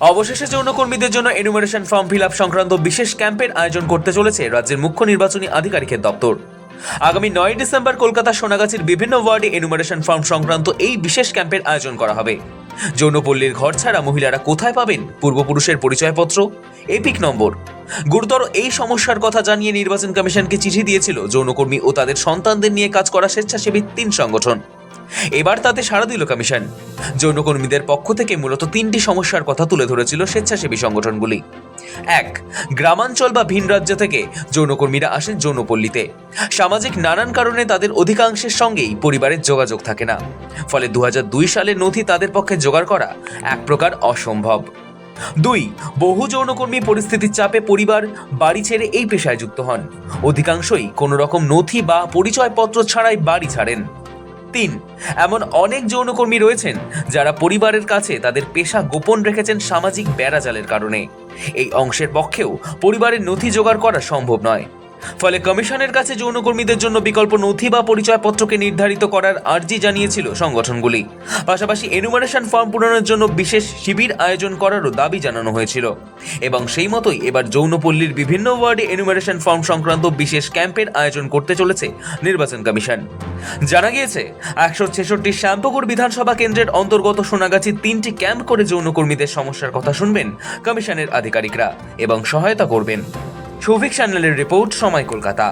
অবশেষে যৌনকর্মীদের জন্য enumeration form fill up সংক্রান্ত বিশেষ ক্যাম্পের আয়োজন করতে চলেছে রাজ্যের মুখ্য নির্বাচনী আধিকারিকের দপ্তর। আগামী 9 ডিসেম্বর কলকাতা সোনাগাছির বিভিন্ন ওয়ার্ডে এনুমারেশন ফর্ম সংক্রান্ত এই বিশেষ ক্যাম্পের আয়োজন করা হবে। যৌনপল্লীর ঘর ছাড়া মহিলারা কোথায় পাবেন পূর্বপুরুষের পরিচয়পত্র, এপিক নম্বর? গুরুতর এই সমস্যার কথা জানিয়ে নির্বাচন কমিশনকে চিঠি দিয়েছিল যৌনকর্মী ও তাদের সন্তানদের নিয়ে কাজ করা স্বেচ্ছাসেবী 3 সংগঠন। এবার তাতে সাড়া দিল কমিশন। যৌনকর্মীদের পক্ষ থেকে মূলত 3টি সমস্যার কথা তুলে ধরেছিল স্বেচ্ছাসেবী সংগঠনগুলি। 1. গ্রামাঞ্চল বা ভিন রাজ্য থেকে যৌনকর্মীরা আসেন যৌনপল্লীতে। সামাজিক নানান কারণে তাদের অধিকাংশের সঙ্গেই পরিবারের যোগাযোগ থাকে না, ফলে 2002 সালের নথি তাদের পক্ষে জোগাড় করা এক প্রকার অসম্ভব। 2. বহু যৌনকর্মী পরিস্থিতির চাপে পরিবার বাড়ি ছেড়ে এই পেশায় যুক্ত হন। অধিকাংশই কোনো রকম নথি বা পরিচয়পত্র ছাড়াই বাড়ি ছাড়েন। 3. এমন অনেক যৌনকর্মী রয়েছেন যারা পরিবারের কাছে তাদের পেশা গোপন রেখেছেন সামাজিক বেড়াজালের কারণে। এই অংশের পক্ষেও পরিবারের নথি জোগাড় করা সম্ভব নয়। ফলে কমিশনের কাছে যৌনকর্মীদের জন্য বিকল্প নথি বা পরিচয়পত্রকে নির্ধারিত করার আর্জি জানিয়েছিল সংগঠনগুলি। পাশাপাশি এনুমারেশন ফর্ম পূরণের জন্য বিশেষ শিবির আয়োজন করারও দাবি জানানো হয়েছিল। এবং সেই মতোই এবার যৌনপল্লীর বিভিন্ন ওয়ার্ডে এনুমারেশন ফর্ম সংক্রান্ত বিশেষ ক্যাম্পের আয়োজন করতে চলেছে নির্বাচন কমিশন। জানা গিয়েছে 166 শ্যামপুকুর বিধানসভা কেন্দ্রের অন্তর্গত সোনাগাছি 3টি ক্যাম্প করে যৌনকর্মীদের সমস্যার কথা শুনবেন কমিশনের আধিকারিকরা এবং সহায়তা করবেন। সৌভিক চ্যানেলের রিপোর্ট, সময় কলকাতা।